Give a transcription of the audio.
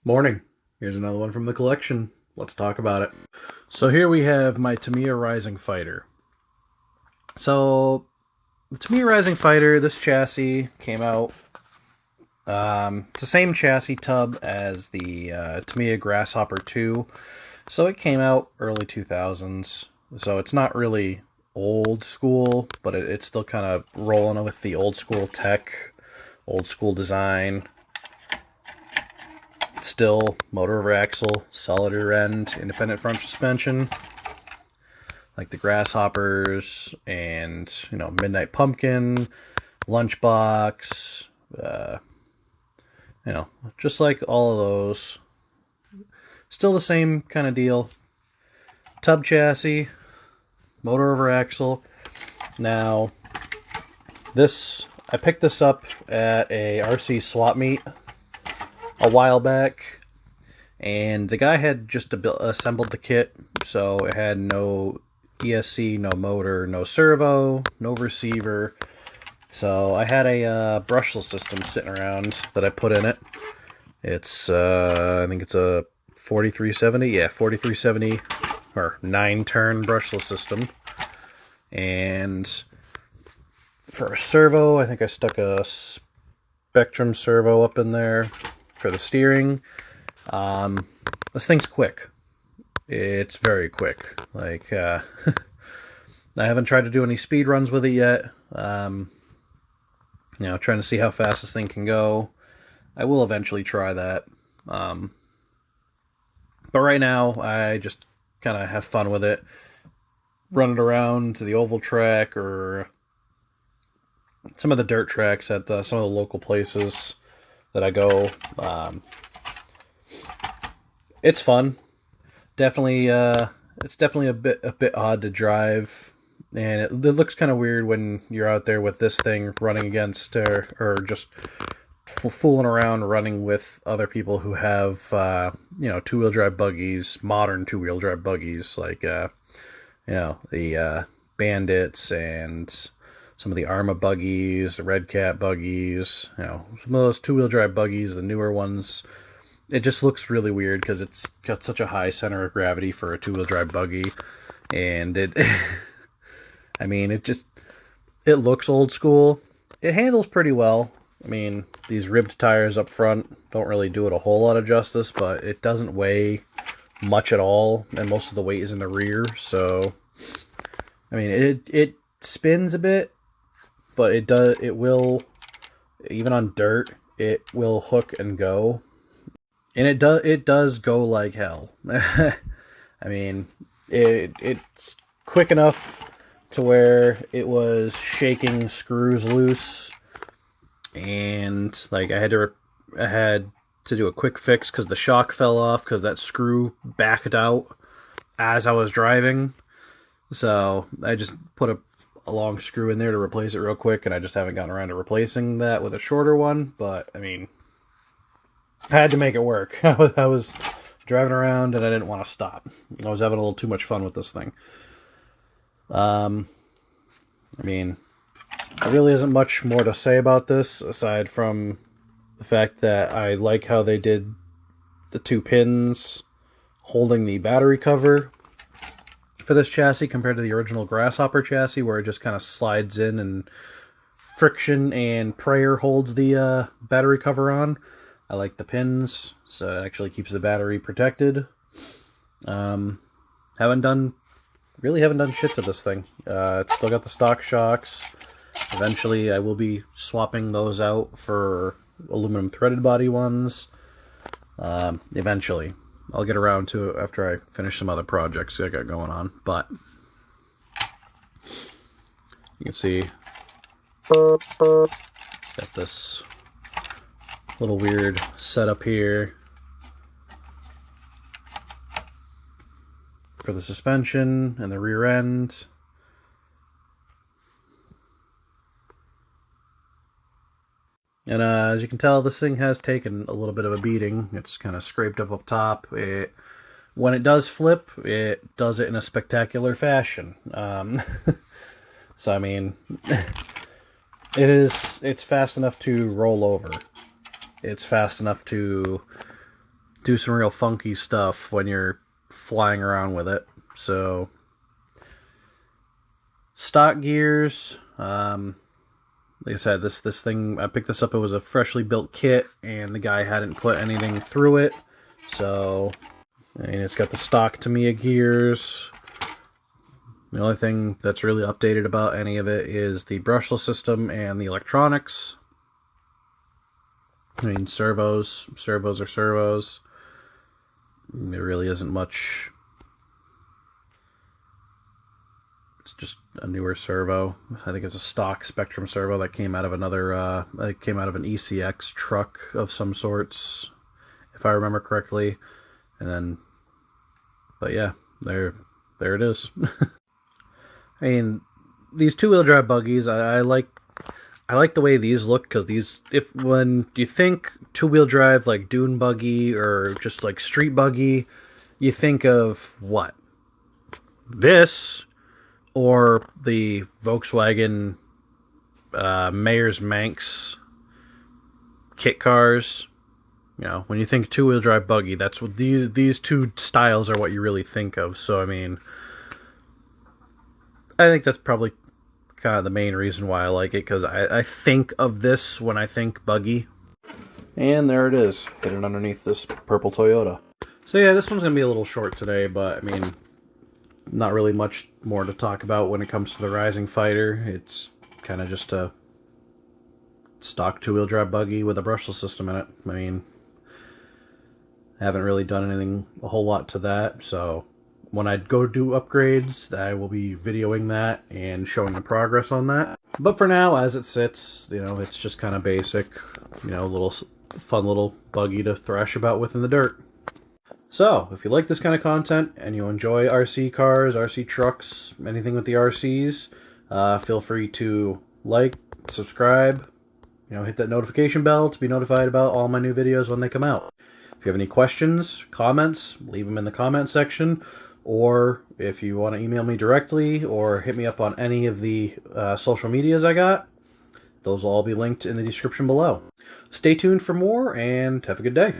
Morning. Here's another one from the collection. Let's talk about it. So here we have my Tamiya Rising Fighter. So the Tamiya Rising Fighter, this chassis came out. It's the same chassis tub as the Tamiya Grasshopper 2. So it came out early 2000s. So it's not really old school, but it's still kind of rolling with the old school tech, old school design. Still motor over axle, solid rear end, independent front suspension, like the Grasshoppers and Midnight Pumpkin, Lunchbox, just like all of those. Still the same kind of deal. Tub chassis, motor over axle. Now, I picked this up at a RC swap meet a while back, and the guy had just assembled the kit, so it had no ESC, no motor, no servo, no receiver. So I had a brushless system sitting around that I put in it. It's I think it's a 4370, yeah, 4370 or 9-turn brushless system. And for a servo, I think I stuck a Spectrum servo up in there. For the steering, this thing's quick. It's very quick. Like, I haven't tried to do any speed runs with it yet. Trying to see how fast this thing can go. I will eventually try that. But right now, I just kind of have fun with it. Run it around to the oval track or some of the dirt tracks at some of the local places that I go. It's fun. Definitely, it's definitely a bit odd to drive, and it looks kind of weird when you're out there with this thing running against or just fooling around running with other people who have two-wheel drive buggies, modern two-wheel drive buggies like the Bandits and some of the Arma buggies, the Red Cat buggies, some of those two-wheel drive buggies, the newer ones. It just looks really weird because it's got such a high center of gravity for a two-wheel drive buggy, and it it looks old school. It handles pretty well. I mean, these ribbed tires up front don't really do it a whole lot of justice, but it doesn't weigh much at all, and most of the weight is in the rear, so I mean, it spins a bit, but it will, even on dirt, it will hook and go. And it does go like hell. I mean, it's quick enough to where it was shaking screws loose, and like I had to do a quick fix because the shock fell off because that screw backed out as I was driving. So I just put a long screw in there to replace it real quick, and I just haven't gotten around to replacing that with a shorter one. But I mean, I had to make it work. I was driving around and I didn't want to stop. I was having a little too much fun with this thing. I mean, there really isn't much more to say about this aside from the fact that I like how they did the two pins holding the battery cover for this chassis compared to the original Grasshopper chassis where it just kind of slides in and friction and prayer holds the battery cover on. I like the pins, so it actually keeps the battery protected. Haven't done shit to this thing. It's still got the stock shocks. Eventually I will be swapping those out for aluminum threaded body ones. Eventually. I'll get around to it after I finish some other projects I got going on. But you can see it's got this little weird setup here for the suspension and the rear end. And as you can tell, this thing has taken a little bit of a beating. It's kind of scraped up top. When it does flip, it does it in a spectacular fashion. So I mean, it's fast enough to roll over. It's fast enough to do some real funky stuff when you're flying around with it. So, stock gears. Like I said, this thing, I picked this up, it was a freshly built kit, and the guy hadn't put anything through it. So, I mean, it's got the stock Tamiya gears. The only thing that's really updated about any of it is the brushless system and the electronics. I mean, servos are servos. There really isn't much. It's just a newer servo. I think it's a stock Spectrum servo that came out of another, it came out of an ECX truck of some sorts, if I remember correctly. And then, but yeah, there it is. I mean, these two-wheel drive buggies, I like the way these look, because these, when you think two-wheel drive like dune buggy or just like street buggy, you think of what? This or the Volkswagen Mayor's Manx kit cars. You know, when you think two-wheel drive buggy, that's what these two styles are what you really think of. So I mean, I think that's probably kind of the main reason why I like it, because I think of this when I think buggy. And there it is, hidden underneath this purple Toyota. So yeah, this one's going to be a little short today, but I mean, not really much more to talk about when it comes to the Rising Fighter. It's kind of just a stock two-wheel drive buggy with a brushless system in it. I mean, I haven't really done anything a whole lot to that, so when I go do upgrades, I will be videoing that and showing the progress on that. But for now, as it sits, you know, it's just kind of basic, you know, little fun little buggy to thrash about with in the dirt. So, if you like this kind of content and you enjoy RC cars, RC trucks, anything with the RCs, feel free to like, subscribe, you know, hit that notification bell to be notified about all my new videos when they come out. If you have any questions, comments, leave them in the comment section. Or if you want to email me directly or hit me up on any of the social medias I got, those will all be linked in the description below. Stay tuned for more and have a good day.